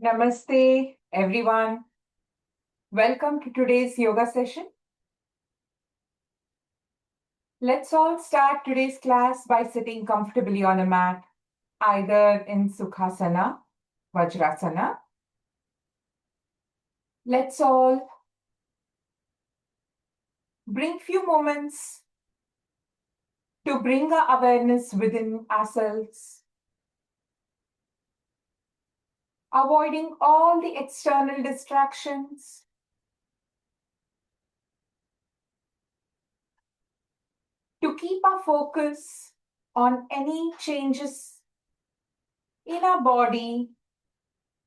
Namaste, everyone. Welcome to today's yoga session. Let's all start today's class by sitting comfortably on a mat, either in Sukhasana, Vajrasana. Let's all bring few moments to bring our awareness within ourselves, avoiding all the external distractions. To keep our focus on any changes in our body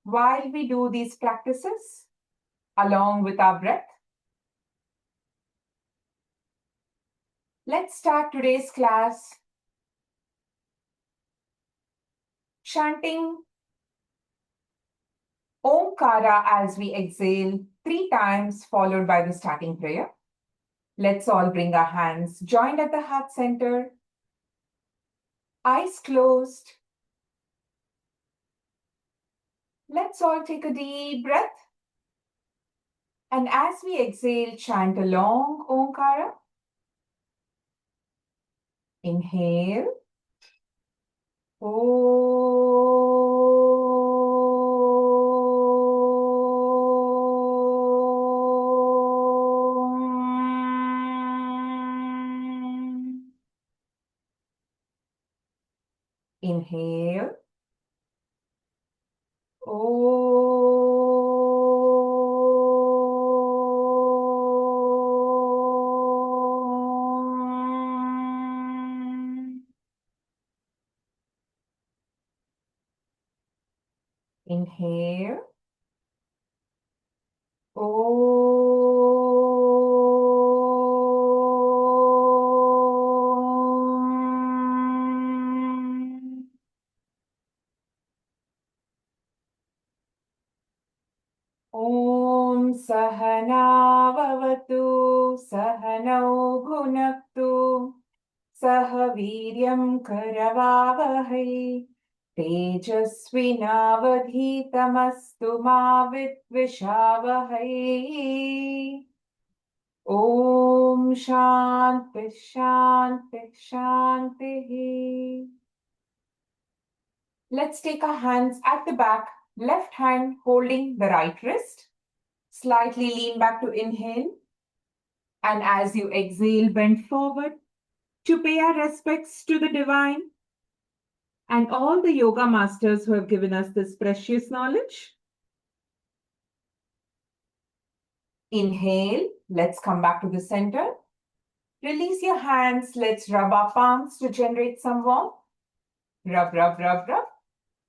while we do these practices along with our breath. Let's start today's class chanting Omkara as we exhale 3 times, followed by the starting prayer. Let's all bring our hands joined at the heart center, eyes closed. Let's all take a deep breath. And as we exhale, chant a long Omkara. Inhale. Inhale. Inhale. Om Sahana Vavatu Sahanau Bhunaktu Sahaviryam Karavavahai Tejasvinavadhitamastu ma vidvishavahai. Om Shanti Shanti Shanti. Let's take our hands at the back, left hand holding the right wrist. Slightly lean back to inhale. And as you exhale, bend forward to pay our respects to the divine and all the yoga masters who have given us this precious knowledge. Inhale. Let's come back to the center. Release your hands. Let's rub our palms to generate some warmth. Rub, rub, rub, rub.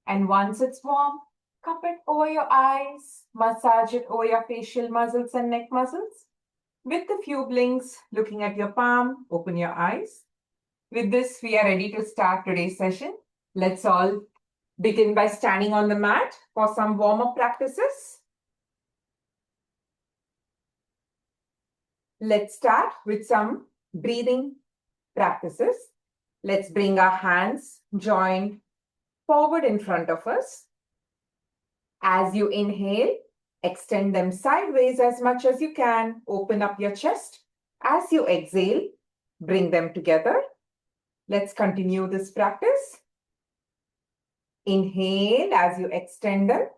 And once it's warm, cup it over your eyes. Massage it over your facial muscles and neck muscles. With a few blinks, looking at your palm, open your eyes. With this, we are ready to start today's session. Let's all begin by standing on the mat for some warm-up practices. Let's start with some breathing practices. Let's bring our hands joined forward in front of us. As you inhale, extend them sideways as much as you can. Open up your chest. As you exhale, bring them together. Let's continue this practice. Inhale as you extend them.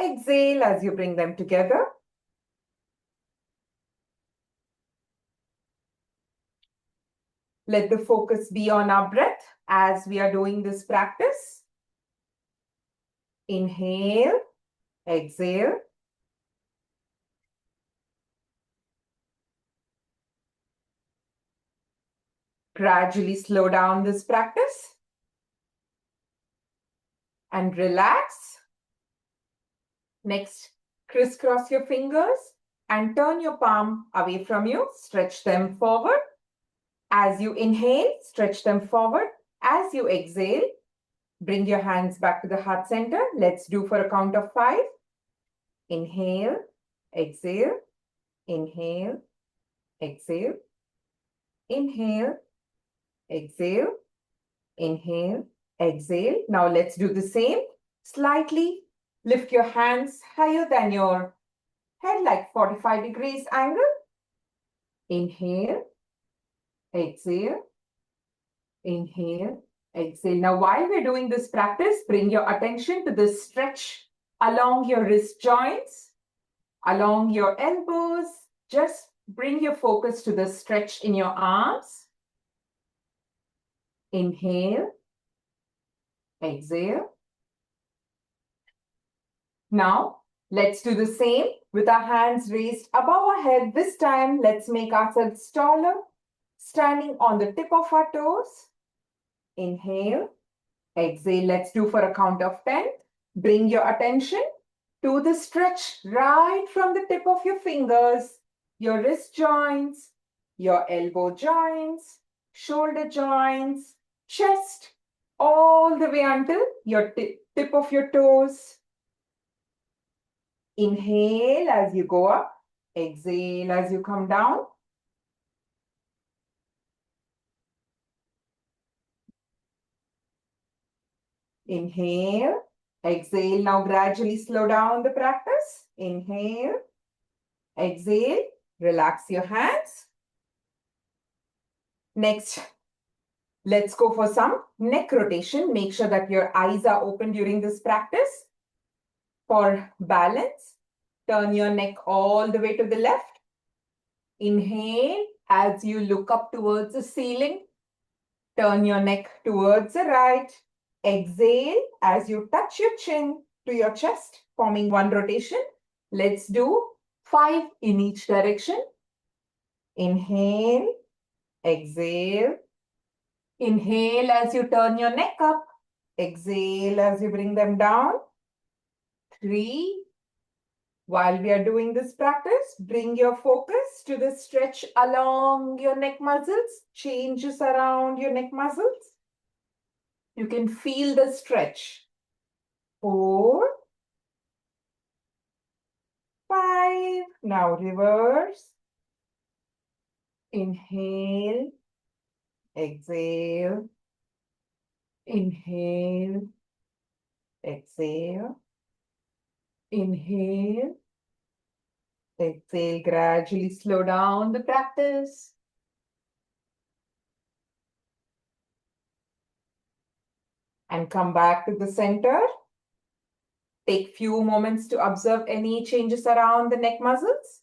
Exhale as you bring them together. Let the focus be on our breath as we are doing this practice. Inhale, exhale. Gradually slow down this practice. And relax. Next, crisscross your fingers and turn your palm away from you. Stretch them forward. As you inhale, stretch them forward. As you exhale, bring your hands back to the heart center. Let's do for a count of 5. Inhale, exhale, inhale, exhale, inhale, exhale, inhale, exhale. Now let's do the same. Slightly Lift your hands higher than your head, like 45 degrees angle. Inhale, exhale, inhale, exhale. Now, while we're doing this practice, bring your attention to the stretch along your wrist joints, along your elbows. Just bring your focus to the stretch in your arms. Inhale, exhale. Now, let's do the same with our hands raised above our head. This time, let's make ourselves taller, standing on the tip of our toes. Inhale, exhale. Let's do for a count of 10. Bring your attention to the stretch right from the tip of your fingers, your wrist joints, your elbow joints, shoulder joints, chest, all the way until your tip of your toes. Inhale as you go up, exhale as you come down. Inhale, exhale. Now gradually slow down the practice. Inhale, exhale, relax your hands. Next, let's go for some neck rotation. Make sure that your eyes are open during this practice. For balance, turn your neck all the way to the left. Inhale as you look up towards the ceiling. Turn your neck towards the right. Exhale as you touch your chin to your chest, forming one rotation. Let's do 5 in each direction. Inhale, exhale. Inhale as you turn your neck up. Exhale as you bring them down. 3. While we are doing this practice, bring your focus to the stretch along your neck muscles, changes around your neck muscles. You can feel the stretch. 4, 5. Now reverse. Inhale, exhale. Inhale, exhale. Inhale, exhale. Gradually slow down the practice. And come back to the center. Take few moments to observe any changes around the neck muscles.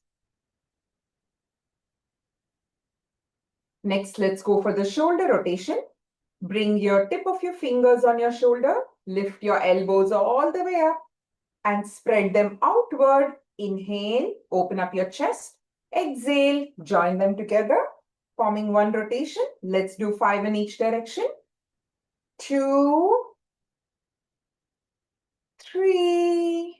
Next, let's go for the shoulder rotation. Bring your tip of your fingers on your shoulder. Lift your elbows all the way up and spread them outward. Inhale, open up your chest. Exhale, join them together, forming one rotation. Let's do 5 in each direction. 2, 3,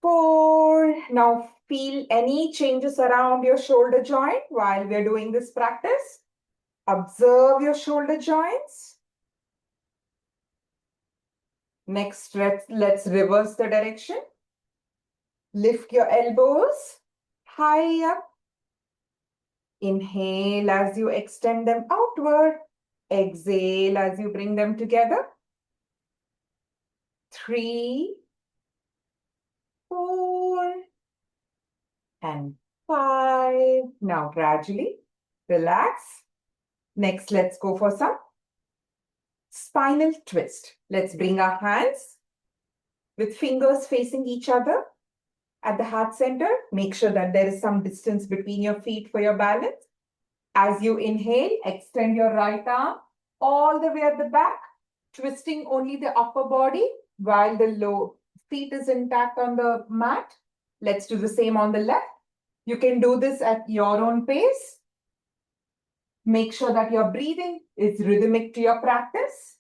4. Now feel any changes around your shoulder joint while we're doing this practice. Observe your shoulder joints. Next, let's reverse the direction. Lift your elbows high up. Inhale as you extend them outward. Exhale as you bring them together. 3, 4, and 5. Now gradually relax. Next, let's go for some spinal twist. Let's bring our hands with fingers facing each other at the heart center. Make sure that there is some distance between your feet for your balance. As you inhale, extend your right arm all the way at the back, twisting only the upper body while the low feet is intact on the mat. Let's do the same on the left. You can do this at your own pace. Make sure that your breathing is rhythmic to your practice.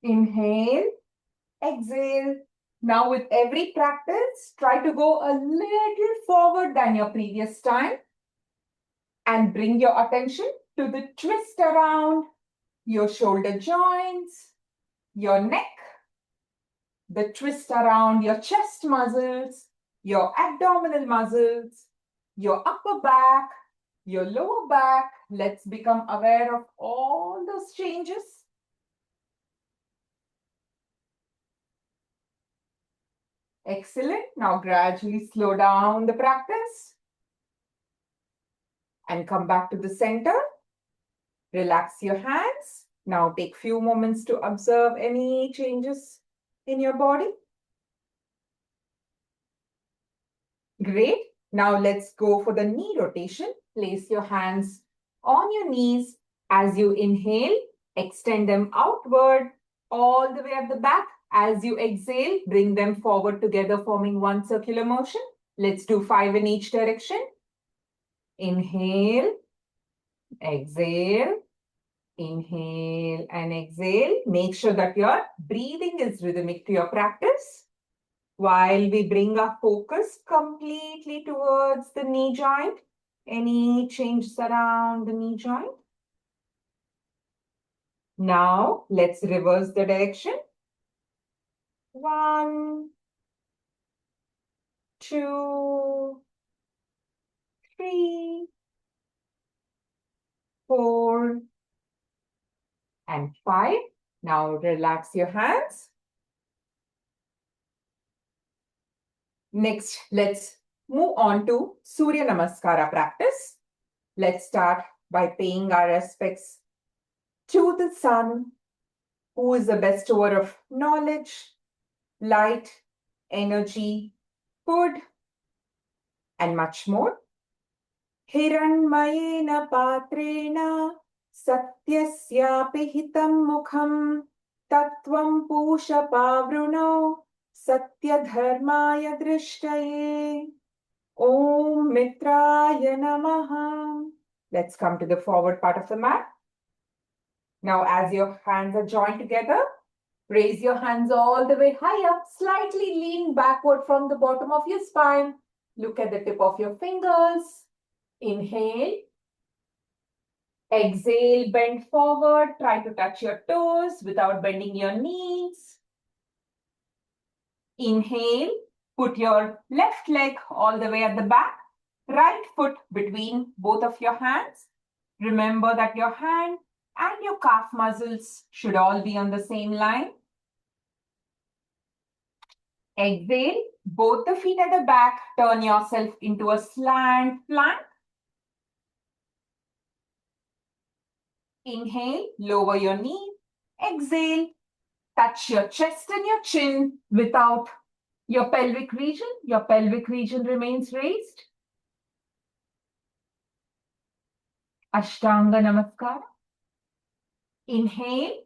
Inhale, exhale. Now with every practice, try to go a little forward than your previous time and bring your attention to the twist around your shoulder joints, your neck, the twist around your chest muscles, your abdominal muscles, your upper back, your lower back. Let's become aware of all those changes. Excellent. Now gradually slow down the practice and come back to the center. Relax your hands. Now take few moments to observe any changes in your body. Great. Now let's go for the knee rotation. Place your hands on your knees. As you inhale, extend them outward all the way at the back. As you exhale, bring them forward together, forming one circular motion. Let's do 5 in each direction. Inhale, exhale, inhale and exhale. Make sure that your breathing is rhythmic to your practice. While we bring our focus completely towards the knee joint, any changes around the knee joint? Now, let's reverse the direction. 1, 2, 3, 4, and 5. Now, relax your hands. Next, let's move on to Surya Namaskara practice. Let's start by paying our respects to the sun, who is the bestower of knowledge, light, energy, food, and much more. Hiranmayena patrena satyasyapi hitam mukham tattvam pusha pavruno satya dharmaya drishtaye. Om Mitraya Namaha. Let's come to the forward part of the mat. Now, as your hands are joined together, raise your hands all the way high up. Slightly lean backward from the bottom of your spine. Look at the tip of your fingers. Inhale. Exhale, bend forward. Try to touch your toes without bending your knees. Inhale. Put your left leg all the way at the back. Right foot between both of your hands. Remember that your hand and your calf muscles should all be on the same line. Exhale, both the feet at the back. Turn yourself into a slant plank. Inhale, lower your knee. Exhale, touch your chest and your chin without your pelvic region. Your pelvic region remains raised. Ashtanga Namaskara. Inhale,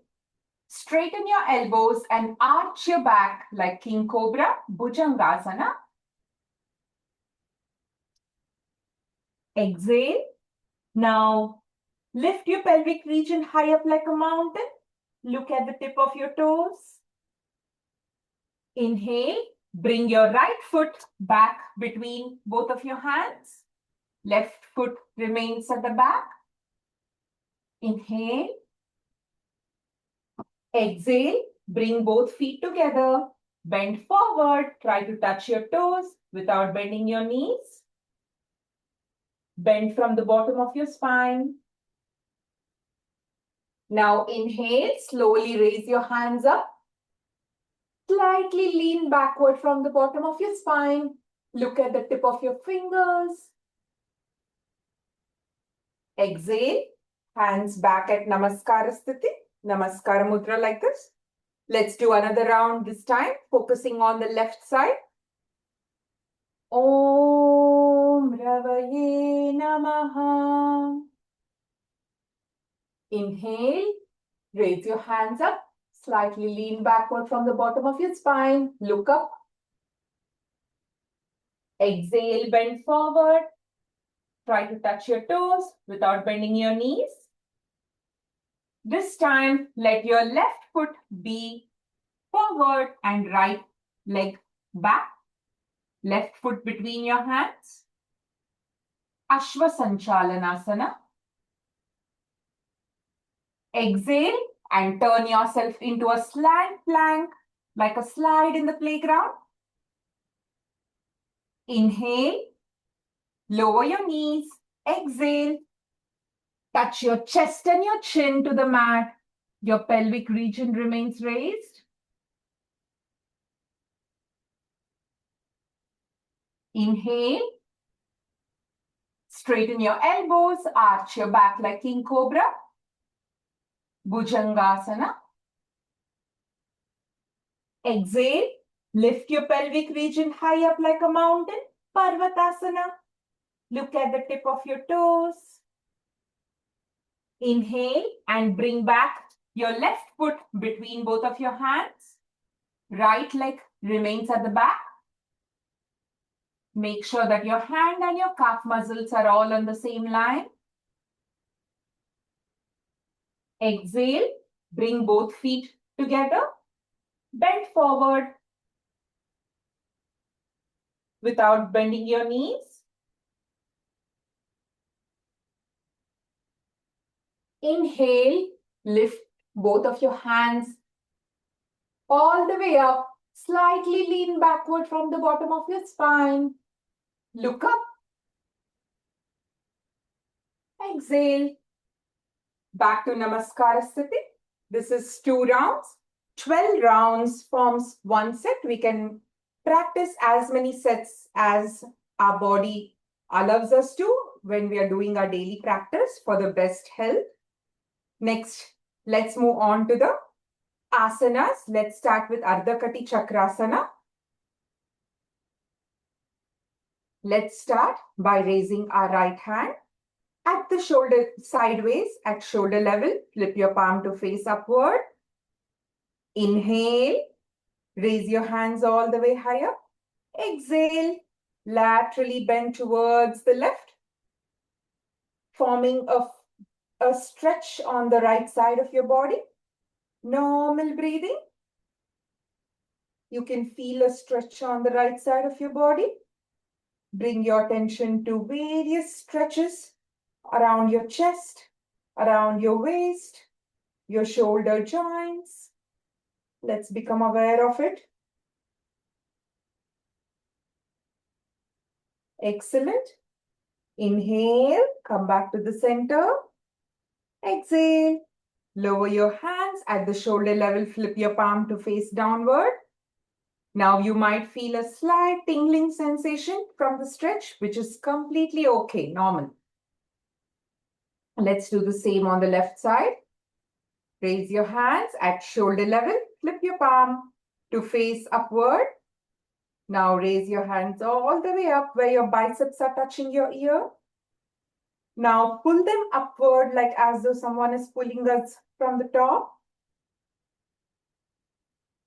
straighten your elbows and arch your back like King Cobra, Bhujangasana. Exhale. Now, lift your pelvic region high up like a mountain. Look at the tip of your toes. Inhale. Bring your right foot back between both of your hands. Left foot remains at the back. Inhale. Exhale. Bring both feet together. Bend forward. Try to touch your toes without bending your knees. Bend from the bottom of your spine. Now inhale. Slowly raise your hands up. Slightly lean backward from the bottom of your spine. Look at the tip of your fingers. Exhale. Hands back at Namaskara Sthiti. Namaskara Mudra like this. Let's do another round this time, focusing on the left side. Om Ravaye Namaha. Inhale. Raise your hands up. Slightly lean backward from the bottom of your spine. Look up. Exhale, bend forward. Try to touch your toes without bending your knees. This time, let your left foot be forward and right leg back. Left foot between your hands. Ashwa Sanchalanasana. Exhale and turn yourself into a slant plank like a slide in the playground. Inhale. Lower your knees. Exhale. Touch your chest and your chin to the mat. Your pelvic region remains raised. Inhale. Straighten your elbows, arch your back like King Cobra. Bhujangasana. Exhale. Lift your pelvic region high up like a mountain. Parvatasana. Look at the tip of your toes. Inhale and bring back your left foot between both of your hands. Right leg remains at the back. Make sure that your hand and your calf muscles are all on the same line. Exhale, bring both feet together. Bend forward without bending your knees. Inhale, lift both of your hands all the way up. Slightly lean backward from the bottom of your spine. Look up. Exhale. Back to Namaskara Sthiti. This is 2 rounds. 12 rounds forms 1 set. We can practice as many sets as our body allows us to when we are doing our daily practice for the best health. Next, let's move on to the asanas. Let's start with Ardha Kati Chakrasana. Let's start by raising our right hand at the shoulder sideways at shoulder level. Flip your palm to face upward. Inhale, raise your hands all the way higher. Exhale, laterally bend towards the left, forming a stretch on the right side of your body. Normal breathing. You can feel a stretch on the right side of your body. Bring your attention to various stretches around your chest, around your waist, your shoulder joints. Let's become aware of it. Excellent. Inhale, come back to the center. Exhale, lower your hands at the shoulder level, flip your palm to face downward. Now you might feel a slight tingling sensation from the stretch, which is completely okay, normal. Let's do the same on the left side. Raise your hands at shoulder level, flip your palm to face upward. Now raise your hands all the way up where your biceps are touching your ear. Now pull them upward like as though someone is pulling us from the top.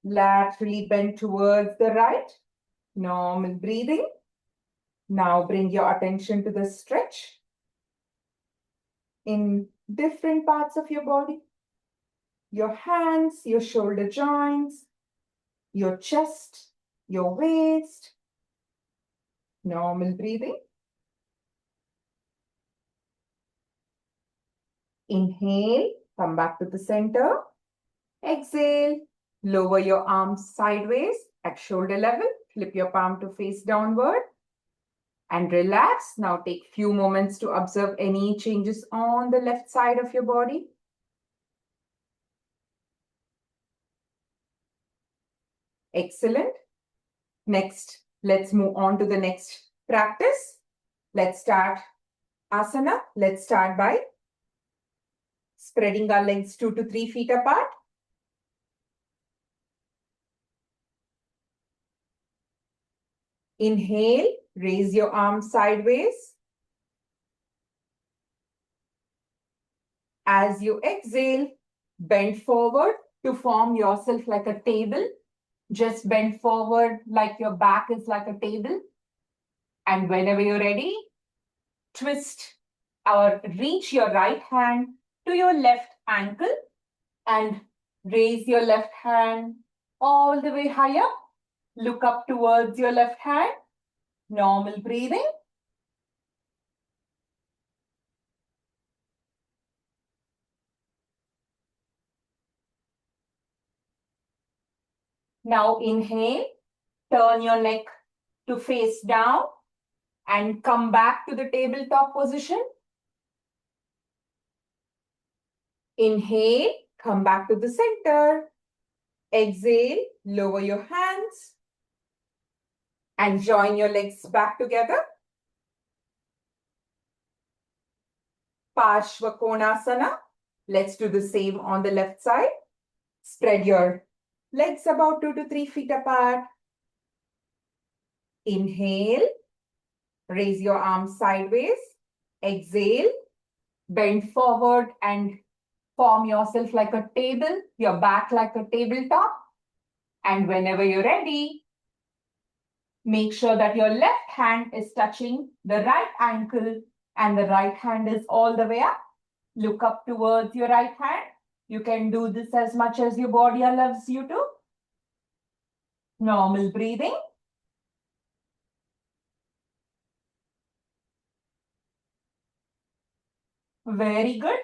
Laterally bend towards the right. Normal breathing. Now bring your attention to the stretch in different parts of your body. Your hands, your shoulder joints, your chest, your waist. Normal breathing. Inhale, come back to the center. Exhale, lower your arms sideways at shoulder level. Flip your palm to face downward. And relax. Now take few moments to observe any changes on the left side of your body. Excellent. Next, let's move on to the next practice. Let's start asana. Let's start by spreading our legs 2 to 3 feet apart. Inhale, raise your arms sideways. As you exhale, bend forward to form yourself like a table. Just bend forward like your back is like a table. And whenever you're ready, twist or reach your right hand to your left ankle and raise your left hand all the way higher. Look up towards your left hand. Normal breathing. Now inhale, turn your neck to face down. and come back to the tabletop position. Inhale, come back to the center. Exhale, lower your hands and join your legs back together. Parshva Konasana. Let's do the same on the left side. Spread your legs about 2 to 3 feet apart. Inhale, raise your arms sideways. Exhale, bend forward and form yourself like a table, your back like a tabletop. And whenever you're ready, make sure that your left hand is touching the right ankle and the right hand is all the way up. Look up towards your right hand. You can do this as much as your body allows you to. Normal breathing. Very good.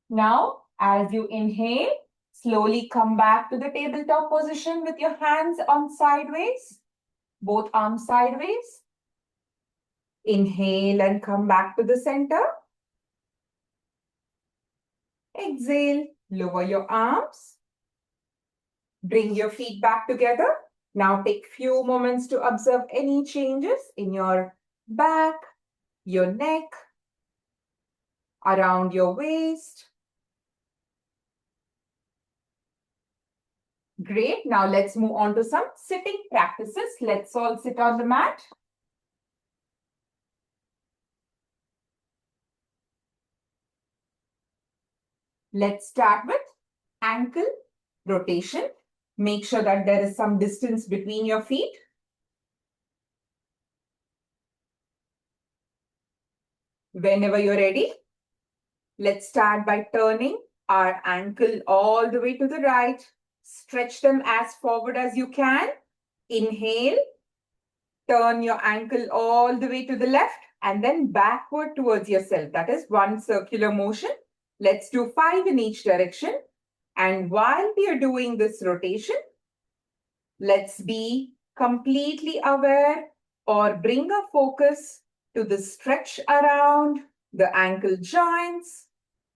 Now, as you inhale, slowly come back to the tabletop position with your hands on sideways, both arms sideways. Inhale and come back to the center. Exhale, lower your arms. Bring your feet back together. Now take few moments to observe any changes in your back, your neck, around your waist. Great. Now let's move on to some sitting practices. Let's all sit on the mat. Let's start with ankle rotation. Make sure that there is some distance between your feet. Whenever you're ready, let's start by turning our ankle all the way to the right. Stretch them as forward as you can. Inhale. Turn your ankle all the way to the left and then backward towards yourself. That is one circular motion. Let's do 5 in each direction. And while we are doing this rotation, let's be completely aware or bring a focus to the stretch around the ankle joints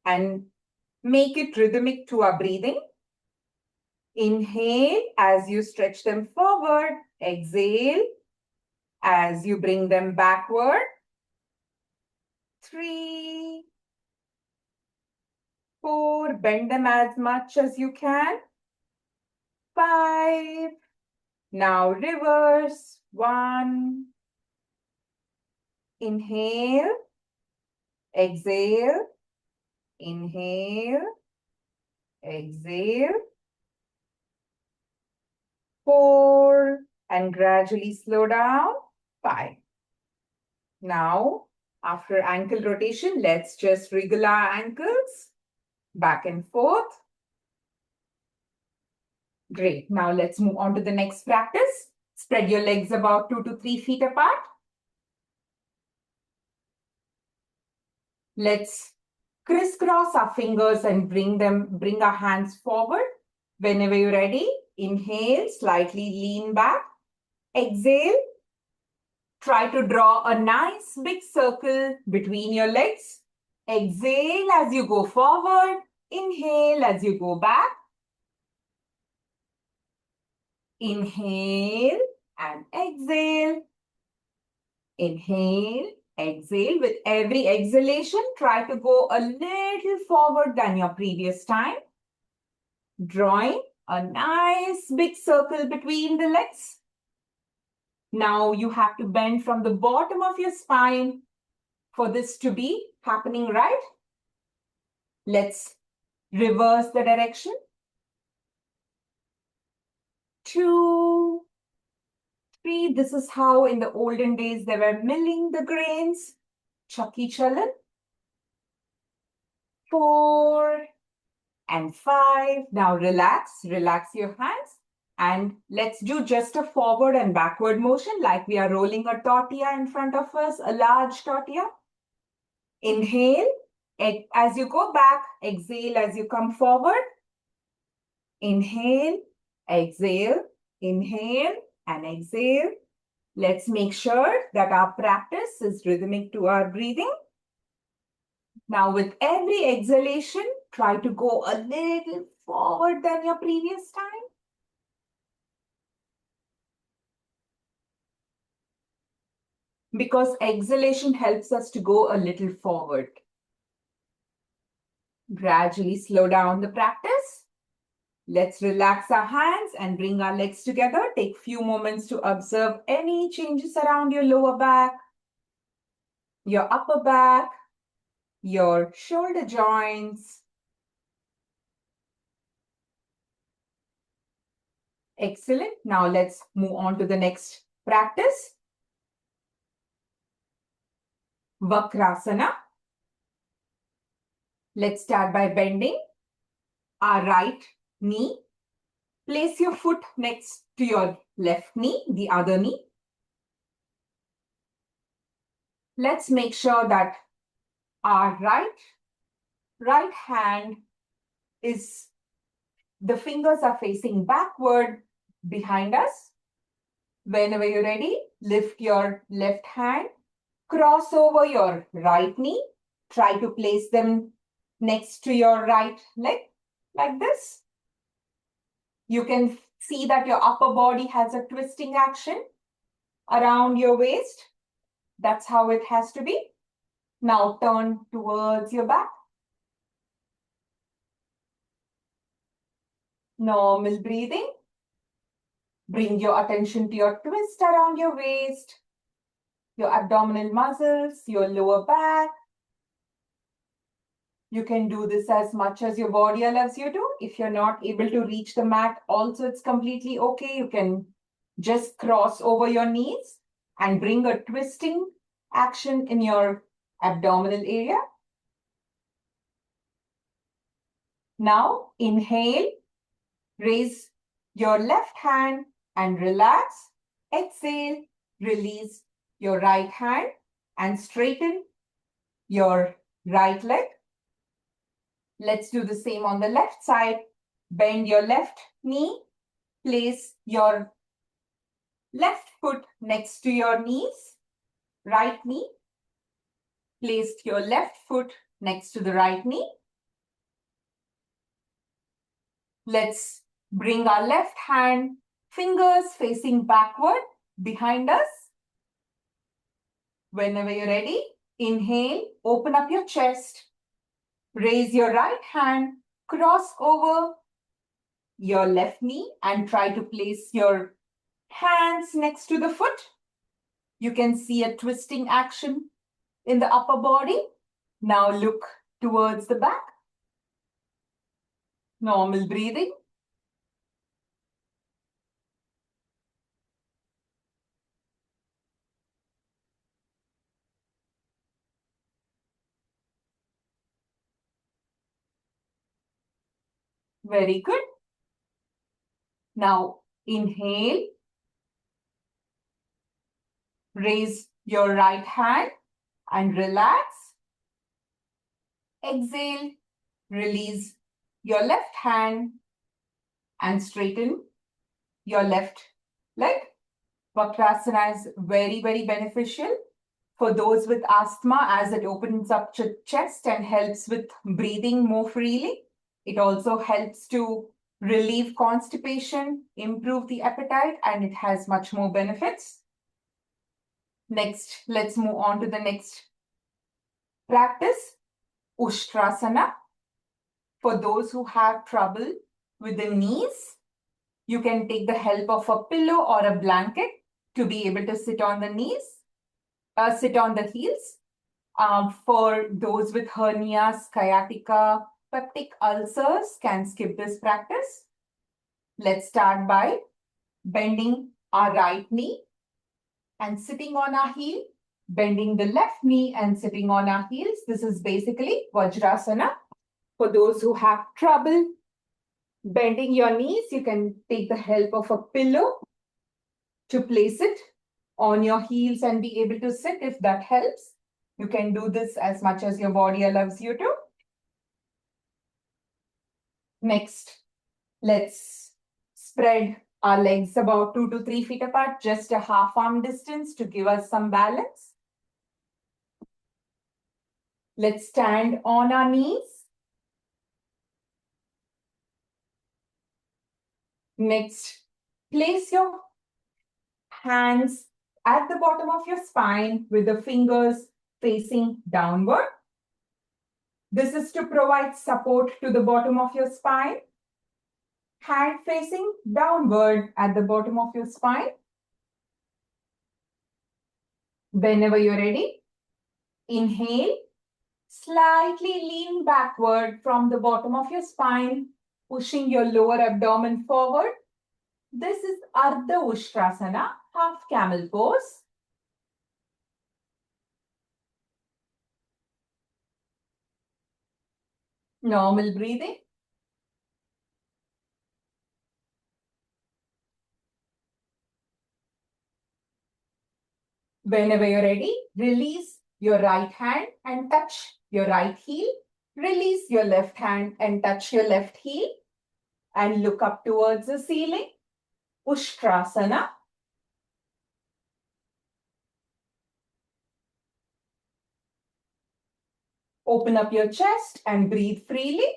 and make it rhythmic to our breathing. Inhale as you stretch them forward. Exhale as you bring them backward. 3, 4, bend them as much as you can. 5, now reverse. 1, inhale, exhale, inhale, exhale. 4, and gradually slow down. 5. Now, after ankle rotation, let's just wriggle our ankles back and forth. Great. Now let's move on to the next practice. Spread your legs about 2 to 3 feet apart. Let's crisscross our fingers and bring our hands forward. Whenever you're ready, inhale, slightly lean back. Exhale. Try to draw a nice big circle between your legs. Exhale as you go forward. Inhale as you go back. Inhale and exhale. Inhale, exhale. With every exhalation, try to go a little forward than your previous time. Drawing a nice big circle between the legs. Now you have to bend from the bottom of your spine for this to be happening, right? Let's reverse the direction. 2, 3. This is how in the olden days they were milling the grains. Chakki chalan. 4 and 5. Now relax your hands. And let's do just a forward and backward motion like we are rolling a tortilla in front of us, a large tortilla. Inhale, as you go back, exhale as you come forward. Inhale, exhale, and exhale. Let's make sure that our practice is rhythmic to our breathing. Now, with every exhalation, try to go a little forward than your previous time. Because exhalation helps us to go a little forward. Gradually slow down the practice. Let's relax our hands and bring our legs together. Take a few moments to observe any changes around your lower back, your upper back, your shoulder joints. Excellent. Now let's move on to the next practice. Vakrasana. Let's start by bending our right knee. Place your foot next to your left knee, the other knee. Let's make sure that our right hand is, the fingers are facing backward behind us. Whenever you're ready, lift your left hand, cross over your right knee. Try to place them next to your right leg, like this. You can see that your upper body has a twisting action around your waist. That's how it has to be. Now turn towards your back. Normal breathing. Bring your attention to your twist around your waist, your abdominal muscles, your lower back. You can do this as much as your body allows you to. If you're not able to reach the mat, also it's completely okay. You can just cross over your knees and bring a twisting action in your abdominal area. Now, inhale, raise your left hand and relax. Exhale, release your right hand and straighten your right leg. Let's do the same on the left side. Bend your left knee. Place your left foot next to your knees. Right knee. Place your left foot next to the right knee. Let's bring our left hand, fingers facing backward behind us. Whenever you're ready, inhale, open up your chest. Raise your right hand, cross over your left knee and try to place your hands next to the foot. You can see a twisting action in the upper body. Now look towards the back. Normal breathing. Very good. Now inhale. Raise your right hand and relax. Exhale, release your left hand and straighten your left leg. Vakrasana is very, very beneficial for those with asthma as it opens up the chest and helps with breathing more freely. It also helps to relieve constipation, improve the appetite, and it has much more benefits. Next, let's move on to the next practice, Ushtrasana. For those who have trouble with the knees, you can take the help of a pillow or a blanket to be able to sit on the knees, sit on the heels. For those with hernias, sciatica, peptic ulcers can skip this practice. Let's start by bending our right knee and sitting on our heel, bending the left knee and sitting on our heels. This is basically Vajrasana. For those who have trouble bending your knees, you can take the help of a pillow to place it on your heels and be able to sit if that helps. You can do this as much as your body allows you to. Next, let's spread Our legs about 2 to 3 feet apart, just a half arm distance to give us some balance. Let's stand on our knees. Next, place your hands at the bottom of your spine with the fingers facing downward. This is to provide support to the bottom of your spine. Hand facing downward at the bottom of your spine. Whenever you're ready, inhale, slightly lean backward from the bottom of your spine, pushing your lower abdomen forward. This is Ardha Ustrasana, half camel pose. Normal breathing. Whenever you're ready, release your right hand and touch your right heel. Release your left hand and touch your left heel. And look up towards the ceiling. Ustrasana. Open up your chest and breathe freely.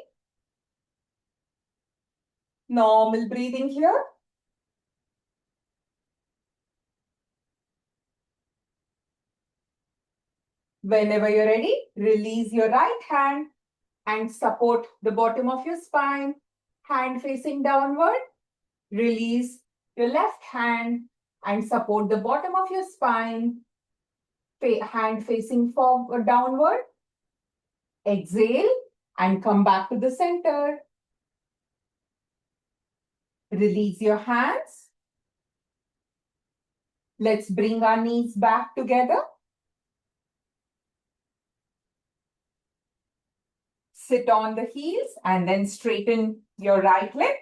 Normal breathing here. Whenever you're ready, release your right hand and support the bottom of your spine, hand facing downward. Release your left hand and support the bottom of your spine, hand facing forward, downward. Exhale and come back to the center. Release your hands. Let's bring our knees back together. Sit on the heels and then straighten your right leg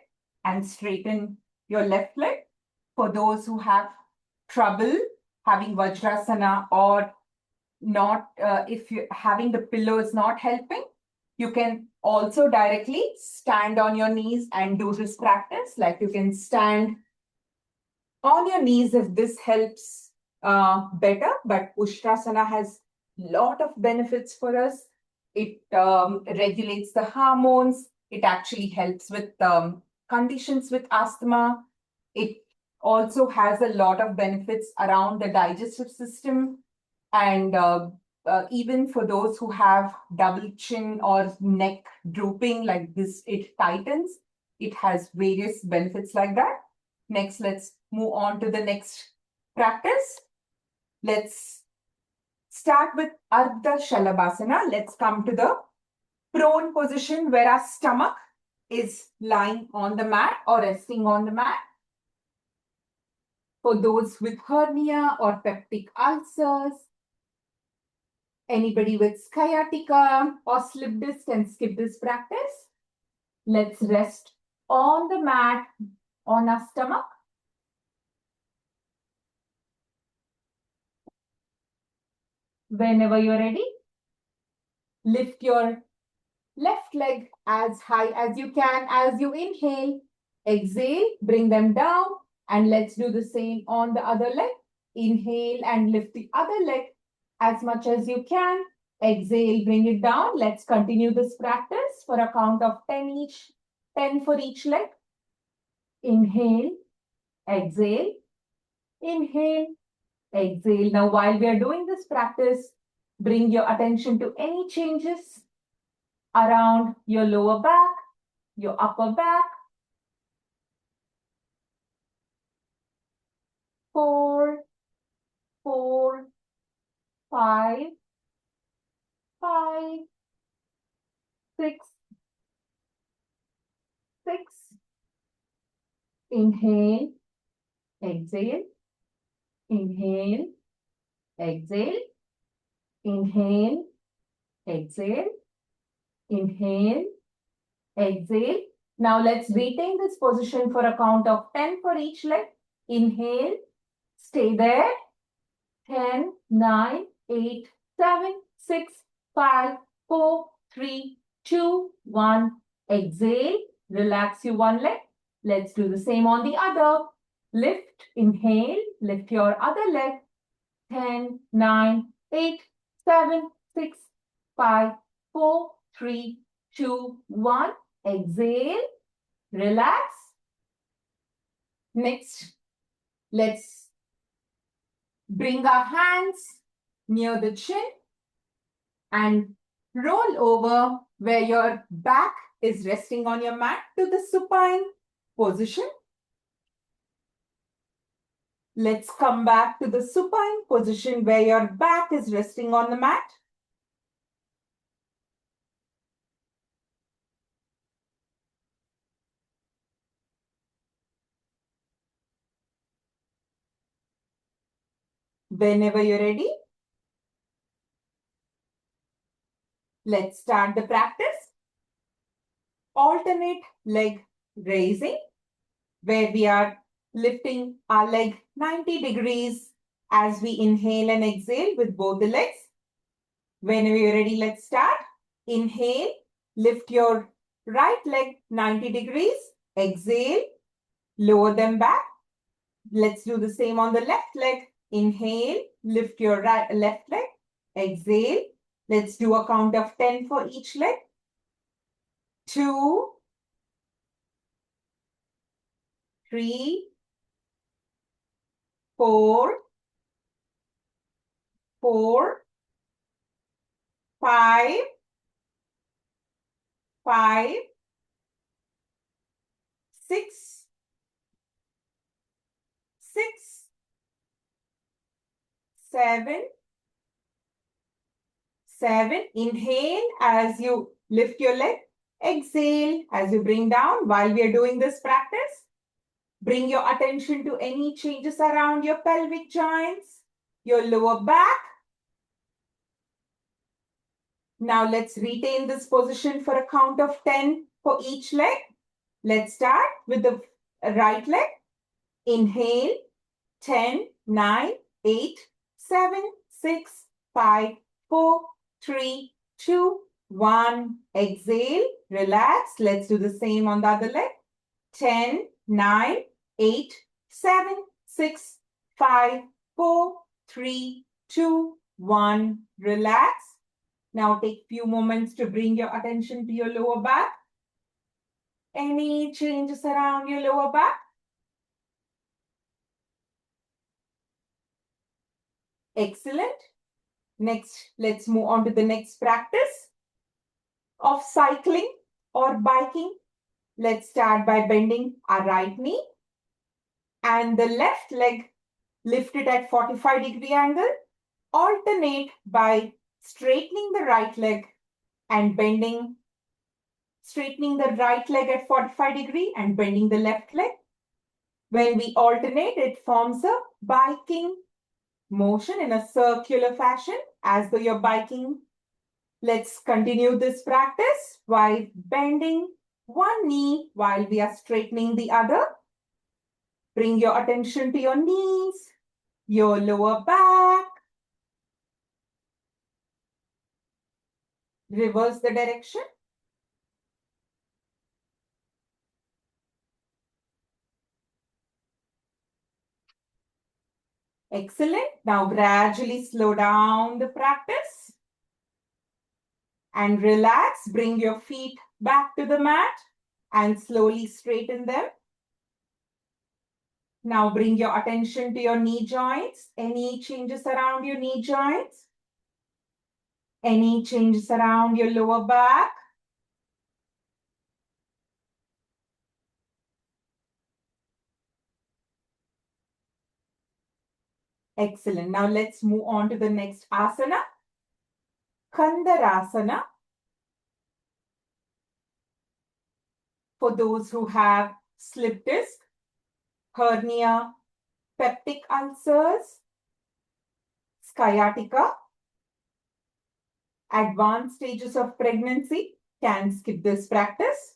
and straighten your left leg. For those who have trouble having Vajrasana or not, if you're having the pillows not helping, you can also directly stand on your knees and do this practice. Like you can stand on your knees if this helps better, but Ustrasana has a lot of benefits for us. It regulates the hormones. It actually helps with conditions with asthma. It also has a lot of benefits around the digestive system. And even for those who have double chin or neck drooping like this, it tightens. It has various benefits like that. Next, let's move on to the next practice. Let's start with Ardha Shalabhasana. Let's come to the prone position where our stomach is lying on the mat or resting on the mat. For those with hernia or peptic ulcers, anybody with sciatica or slip disc can skip this practice. Let's rest on the mat on our stomach. Whenever you're ready, lift your left leg as high as you can as you inhale. Exhale, bring them down, and let's do the same on the other leg. Inhale and lift the other leg as much as you can. Exhale, bring it down. Let's continue this practice for a count of 10 each, 10 for each leg. Inhale, exhale, inhale, exhale. Now, while we are doing this practice, bring your attention to any changes around your lower back, your upper back. 4, 4, 5, 5, 6, 6. Inhale, exhale, inhale, exhale, inhale, exhale, inhale, exhale. Now let's retain this position for a count of 10 for each leg. Inhale, stay there. 10, 9, 8, 7, 6, 5, 4, 3, 2, 1. Exhale, relax your one leg. Let's do the same on the other. Lift, inhale, lift your other leg. 10, 9, 8, 7, 6, 5, 4, 3, 2, 1. Exhale, relax. Next, let's bring our hands near the chin and roll over where your back is resting on your mat to the supine position. Let's come back to the supine position where your back is resting on the mat. Whenever you're ready, let's start the practice. Alternate leg raising, where we are lifting our leg 90 degrees as we inhale and exhale with both the legs. Whenever you're ready, let's start. Inhale, lift your right leg 90 degrees. Exhale, lower them back. Let's do the same on the left leg. Inhale, lift your left leg. Exhale. Let's do a count of 10 for each leg. 2, 3, 4, 4, 5, 5, 6, 6, 7, 7. Inhale as you lift your leg. Exhale as you bring down. While we are doing this practice, bring your attention to any changes around your pelvic joints, your lower back. Now let's retain this position for a count of 10 for each leg. Let's start with the right leg. Inhale, 10, 9, 8, 7, 6, 5, 4, 3, 2, 1. Exhale, relax. Let's do the same on the other leg. 10, 9, 8, 7, 6, 5, 4, 3, 2, 1. Relax. Now take few moments to bring your attention to your lower back. Any changes around your lower back? Excellent. Next, let's move on to the next practice of cycling or biking. Let's start by bending our right knee and the left leg lifted at 45-degree angle. Alternate by straightening the right leg and bending, straightening the right leg at 45-degree and bending the left leg. When we alternate, it forms a biking motion in a circular fashion as though you're biking. Let's continue this practice while bending one knee while we are straightening the other. Bring your attention to your knees, your lower back. Reverse the direction. Excellent. Now gradually slow down the practice and relax. Bring your feet back to the mat and slowly straighten them. Now bring your attention to your knee joints. Any changes around your knee joints? Any changes around your lower back? Excellent. Now let's move on to the next asana. Kandarasana. For those who have slip disc, hernia, peptic ulcers, sciatica, advanced stages of pregnancy, can skip this practice.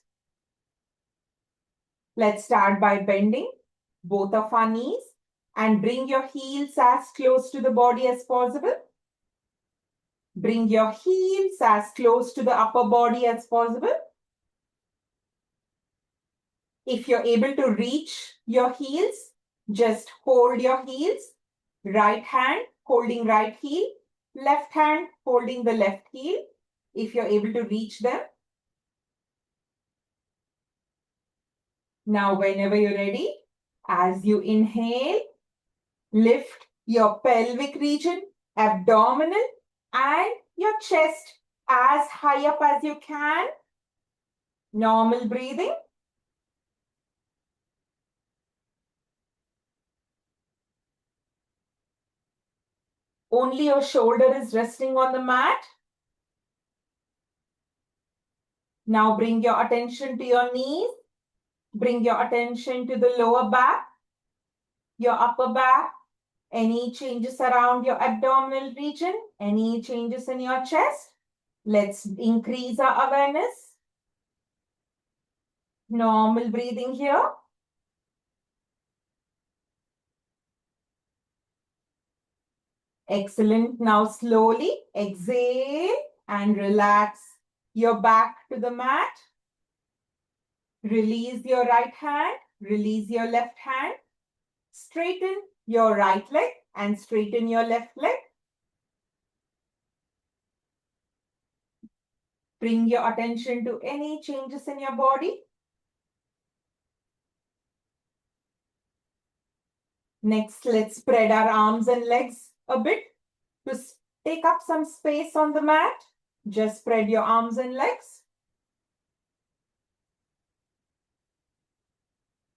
Let's start by bending both of our knees and bring your heels as close to the body as possible. Bring your heels as close to the upper body as possible. If you're able to reach your heels, just hold your heels. Right hand holding right heel, left hand holding the left heel. If you're able to reach them. Now, whenever you're ready, as you inhale, lift your pelvic region, abdominal, and your chest as high up as you can. Normal breathing. Only your shoulder is resting on the mat. Now bring your attention to your knees. Bring your attention to the lower back, your upper back. Any changes around your abdominal region? Any changes in your chest? Let's increase our awareness. Normal breathing here. Excellent. Now slowly exhale and relax your back to the mat. Release your right hand. Release your left hand. Straighten your right leg and straighten your left leg. Bring your attention to any changes in your body. Next, let's spread our arms and legs a bit to take up some space on the mat. Just spread your arms and legs.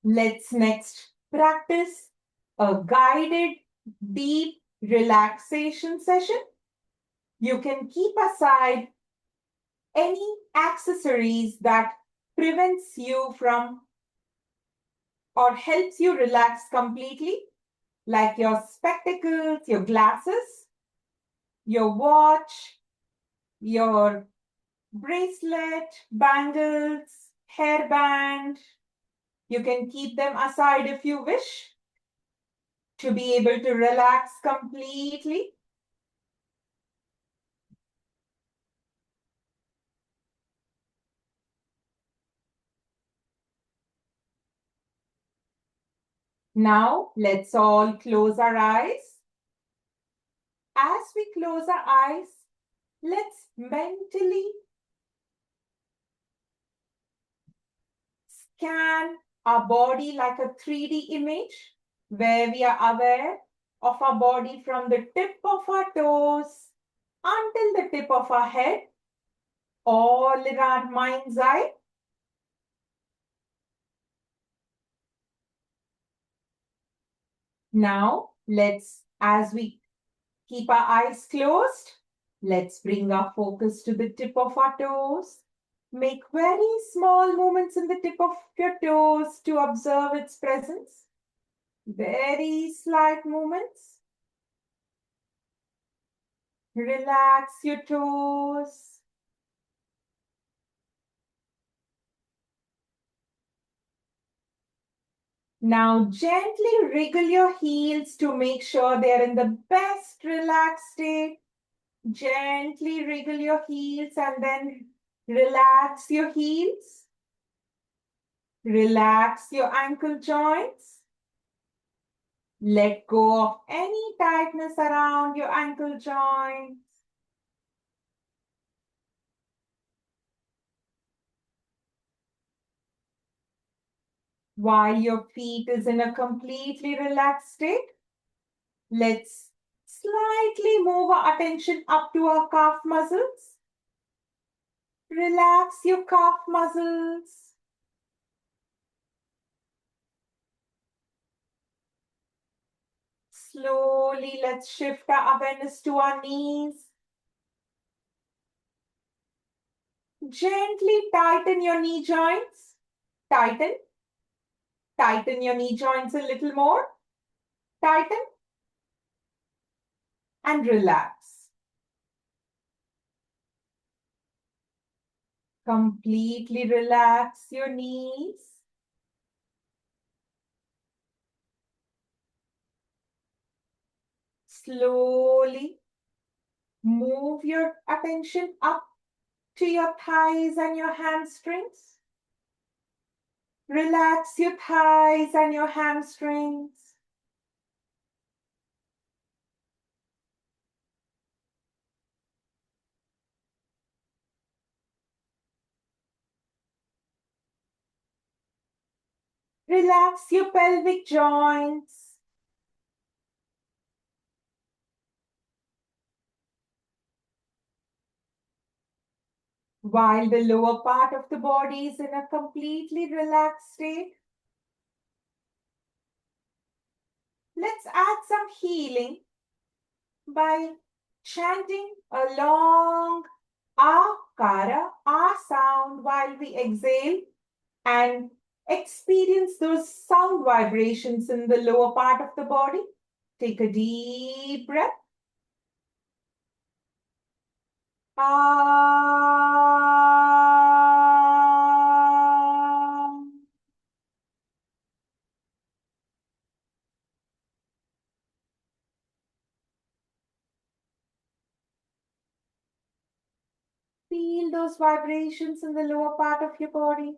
Let's next practice a guided deep relaxation session. You can keep aside any accessories that prevents you from or helps you relax completely, like your spectacles, your glasses, your watch, your bracelet, bangles, hairband. You can keep them aside if you wish to be able to relax completely. Now, let's all close our eyes. As we close our eyes, let's mentally scan our body like a 3D image where we are aware of our body from the tip of our toes until the tip of our head, all in our mind's eye. Now, as we keep our eyes closed, let's bring our focus to the tip of our toes. Make very small movements in the tip of your toes to observe its presence. Very slight movements. Relax your toes. Now gently wriggle your heels to make sure they're in the best relaxed state. Gently wriggle your heels and then relax your heels. Relax your ankle joints. Let go of any tightness around your ankle joints. While your feet is in a completely relaxed state, let's slightly move our attention up to our calf muscles. Relax your calf muscles. Slowly, let's shift our awareness to our knees. Gently tighten your knee joints. Tighten. Tighten your knee joints a little more. Tighten. And relax. Completely relax your knees. Slowly move your attention up to your thighs and your hamstrings. Relax your thighs and your hamstrings. Relax your pelvic joints. While the lower part of the body is in a completely relaxed state, let's add some healing by chanting a long akara, ah sound while we exhale and experience those sound vibrations in the lower part of the body. Take a deep breath. Ah. Feel those vibrations in the lower part of your body.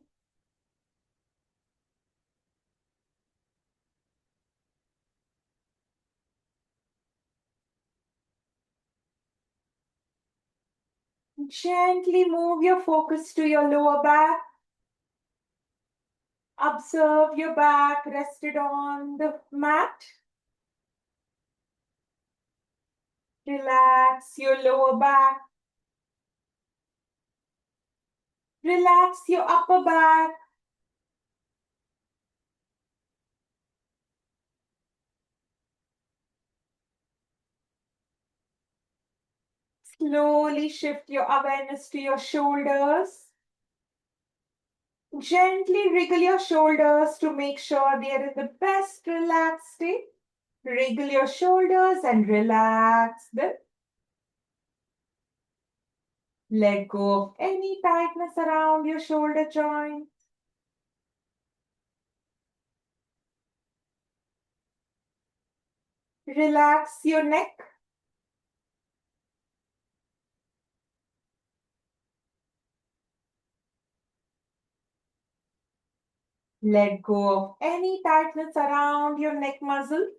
Gently move your focus to your lower back. Observe your back rested on the mat. Relax your lower back. Relax your upper back. Slowly shift your awareness to your shoulders. Gently wriggle your shoulders to make sure they are in the best relaxed state. Wriggle your shoulders and relax them. Let go of any tightness around your shoulder joint. Relax your neck. Let go of any tightness around your neck muscle.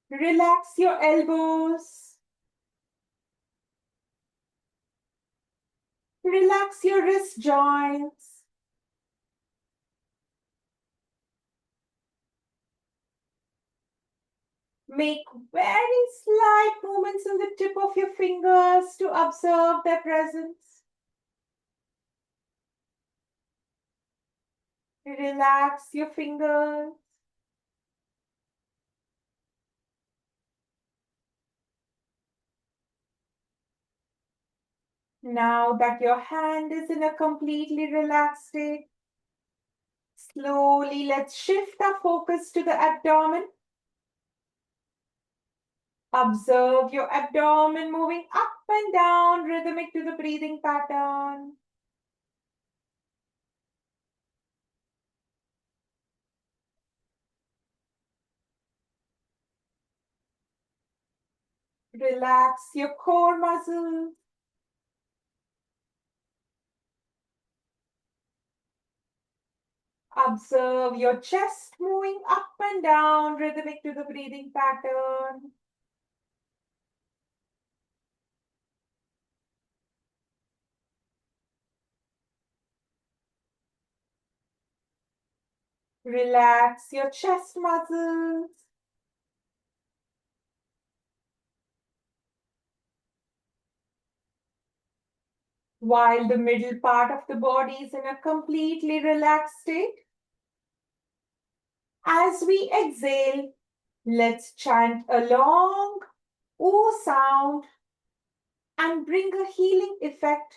Relax your elbows. Relax your wrist joints. Make very slight movements in the tip of your fingers to observe their presence. Relax your fingers. Now that your hand is in a completely relaxed state, slowly let's shift our focus to the abdomen. Observe your abdomen moving up and down, rhythmic to the breathing pattern. Relax your core muscles. Observe your chest moving up and down, rhythmic to the breathing pattern. Relax your chest muscles. While the middle part of the body is in a completely relaxed state, as we exhale, let's chant a long O sound and bring a healing effect.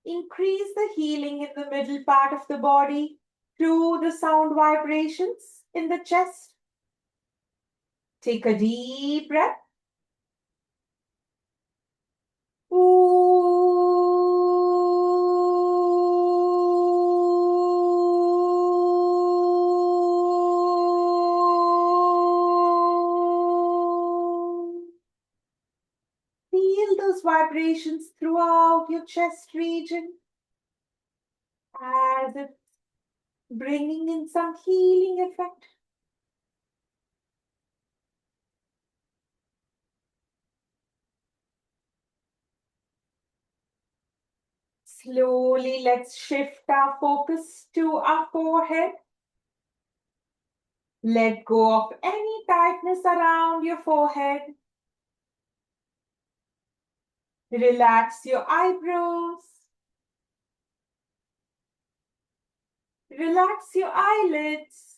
Increase the healing in the middle part of the body through the sound vibrations in the chest. Take a deep breath. vibrations throughout your chest region as it's bringing in some healing effect. Slowly, let's shift our focus to our forehead. Let go of any tightness around your forehead. Relax your eyebrows. Relax your eyelids.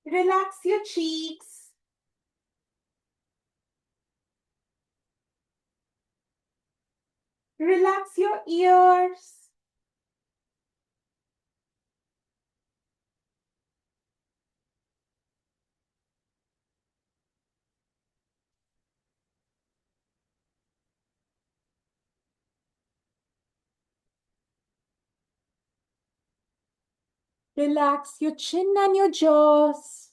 Relax your cheeks. Relax your ears. Relax your chin and your jaws.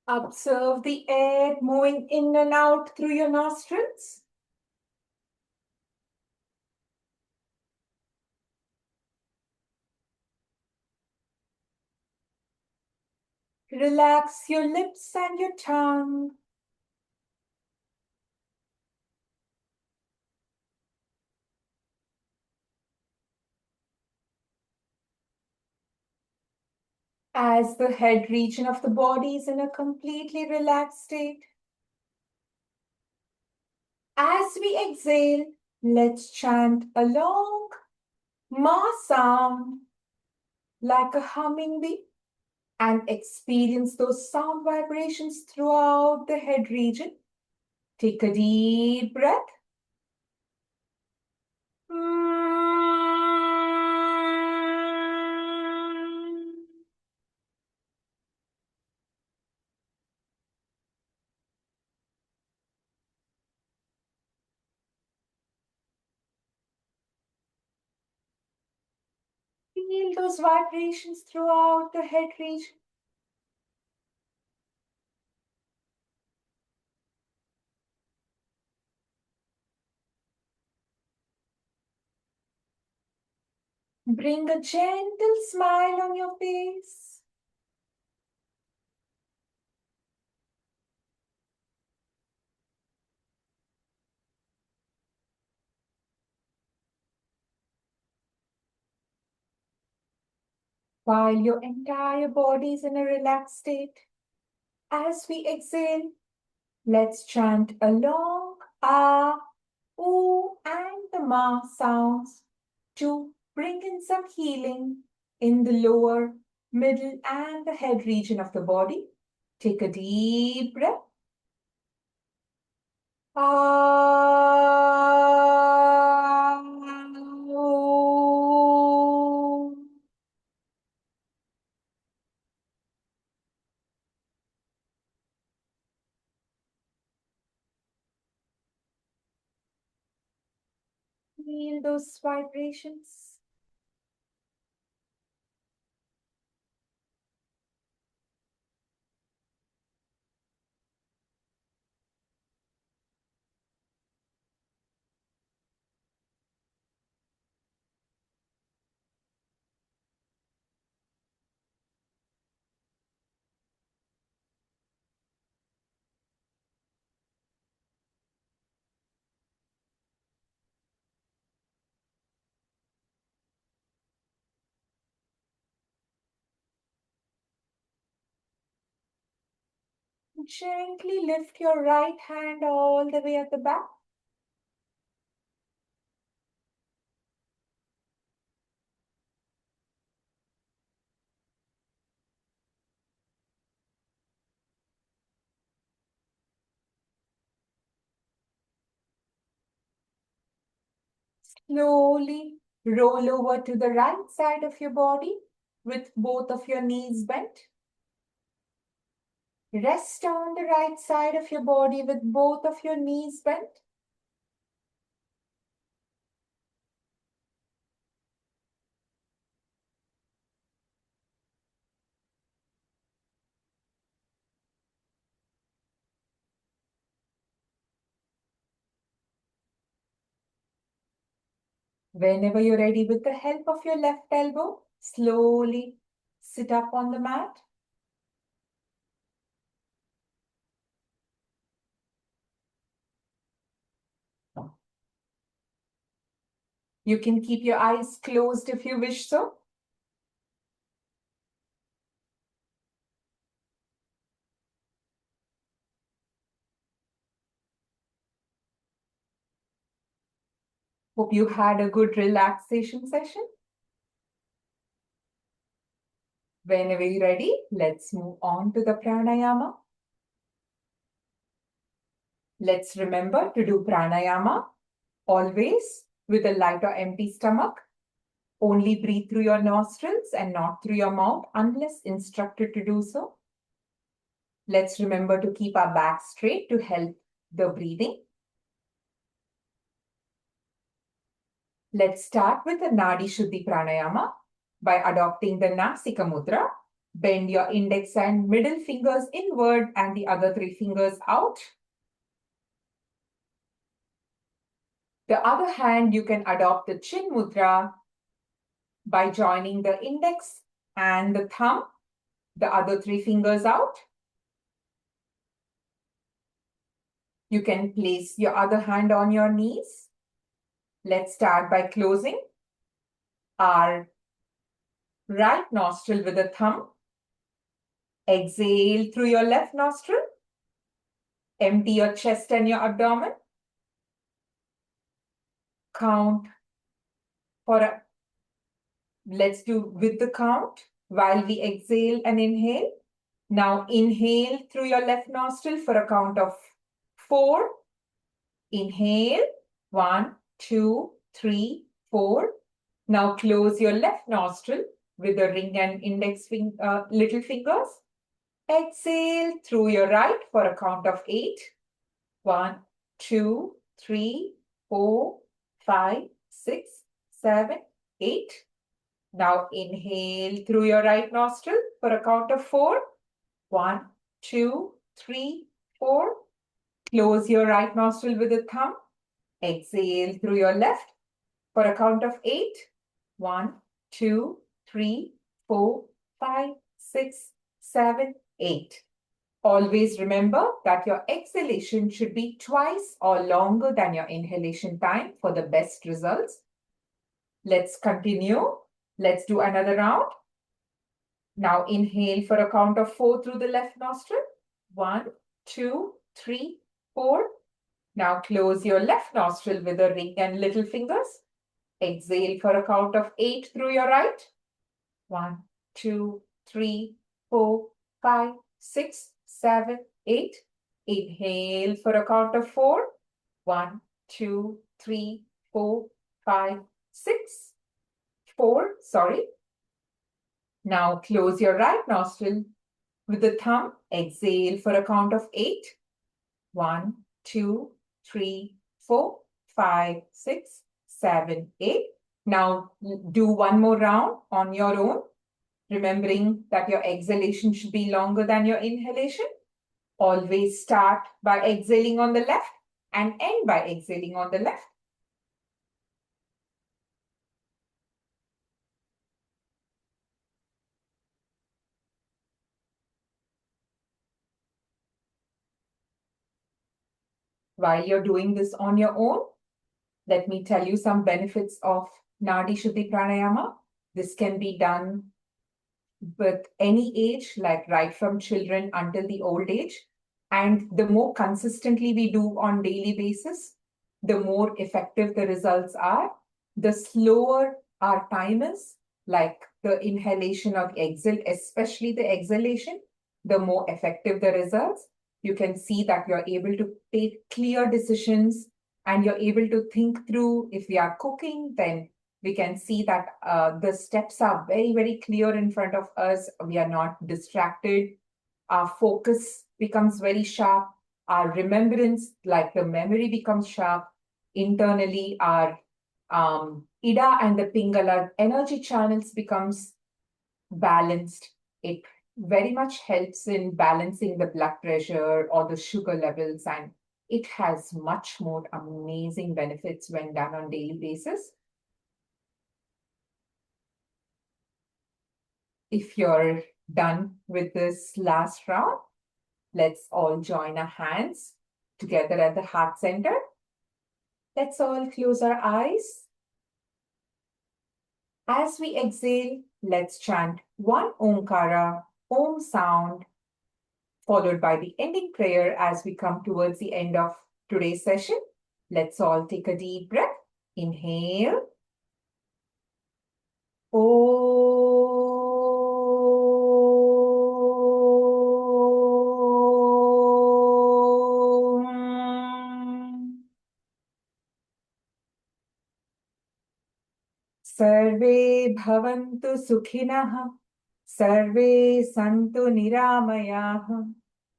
Observe the air moving in and out through your nostrils. Relax your lips and your tongue. As the head region of the body is in a completely relaxed state. As we exhale, let's chant a long ma sound like a humming bee and experience those sound vibrations throughout the head region. Take a deep breath. Feel those vibrations throughout the head region. Bring a gentle smile on your face. While your entire body is in a relaxed state. As we exhale, let's chant a long ah, ooh, and the ma sounds to bring in some healing in the lower, middle, and the head region of the body. Take a deep breath. Ah, ooh. Feel those vibrations. Gently lift your right hand all the way at the back. Slowly Roll over to the right side of your body with both of your knees bent. Rest on the right side of your body with both of your knees bent. Whenever you're ready, with the help of your left elbow, slowly sit up on the mat. You can keep your eyes closed if you wish so. Hope you had a good relaxation session. Whenever you're ready, let's move on to the pranayama. Let's remember to do pranayama always with a light or empty stomach. Only breathe through your nostrils and not through your mouth unless instructed to do so. Let's remember to keep our back straight to help the breathing. Let's start with the Nadi Shuddhi Pranayama by adopting the Nasika Mudra. Bend your index and middle fingers inward and the other three fingers out. The other hand, you can adopt the Chin Mudra by joining the index and the thumb, the other three fingers out. You can place your other hand on your knees. Let's start by closing our right nostril with the thumb. Exhale through your left nostril. Empty your chest and your abdomen. Count for let's do with the count while we exhale and inhale. Now inhale through your left nostril for a count of 4. Inhale, 1, 2, 3, 4. Now close your left nostril with the ring and index little fingers. Exhale through your right for a count of 8. 1, 2, 3, 4, 5, 6, 7, 8. Now inhale through your right nostril for a count of 4. 1, 2, 3, 4. Close your right nostril with a thumb. Exhale through your left for a count of 8. 1, 2, 3, 4, 5, 6, 7, 8. Always remember that your exhalation should be twice or longer than your inhalation time for the best results. Let's continue. Let's do another round. Now inhale for a count of 4 through the left nostril. 1, 2, 3, 4. Now close your left nostril with the ring and little fingers. Exhale for a count of 8 through your right. 1, 2, 3, 4, 5, 6, 7, 8. Inhale for a count of 4. 1, 2, 3, 4, 5, 6, 4. Sorry. Now close your right nostril with the thumb. Exhale for a count of 8. 1, 2, 3, 4, 5, 6, 7, 8. Now do one more round on your own, remembering that your exhalation should be longer than your inhalation. Always start by exhaling on the left and end by exhaling on the left. While you're doing this on your own, let me tell you some benefits of Nadi Shuddhi Pranayama. This can be done with any age, like right from children until the old age. And the more consistently we do on daily basis, the more effective the results are. The slower our time is, like the inhalation or exhale, especially the exhalation, the more effective the results. You can see that you're able to take clear decisions and you're able to think through. If we are cooking, then We can see that the steps are very, very clear in front of us. We are not distracted. Our focus becomes very sharp. Our remembrance, like the memory, becomes sharp. Internally, our Ida and the Pingala energy channels becomes balanced. It very much helps in balancing the blood pressure or the sugar levels, and it has much more amazing benefits when done on daily basis. If you're done with this last round, let's all join our hands together at the heart center. Let's all close our eyes. As we exhale, let's chant one Omkara, Om sound, followed by the ending prayer as we come towards the end of today's session. Let's all take a deep breath. Inhale. Sarve bhavantu sukhinah, sarve santu niramayah,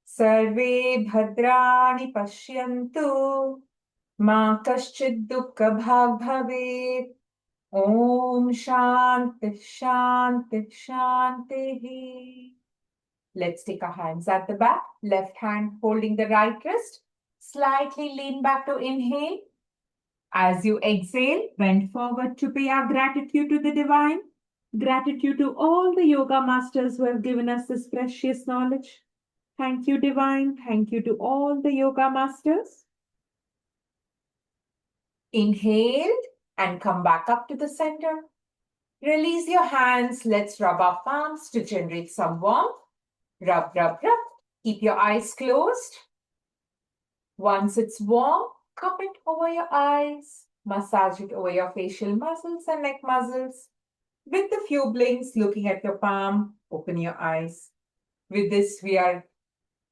sarve bhadrani pashyantu, ma kaschid dukkha bhag bhavet. Om Shanti Shanti Shanti. Let's take our hands at the back, left hand holding the right wrist. Slightly lean back to inhale. As you exhale, bend forward to pay our gratitude to the divine. Gratitude to all the yoga masters who have given us this precious knowledge. Thank you, divine. Thank you to all the yoga masters. Inhale and come back up to the center. Release your hands. Let's rub our palms to generate some warmth. Rub, rub, rub. Keep your eyes closed. Once it's warm, cup it over your eyes. Massage it over your facial muscles and neck muscles. With a few blinks, looking at your palm, open your eyes. With this, we are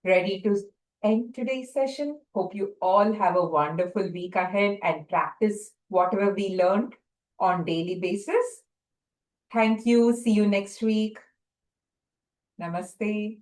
ready to end today's session. Hope you all have a wonderful week ahead and practice whatever we learned on daily basis. Thank you. See you next week. Namaste.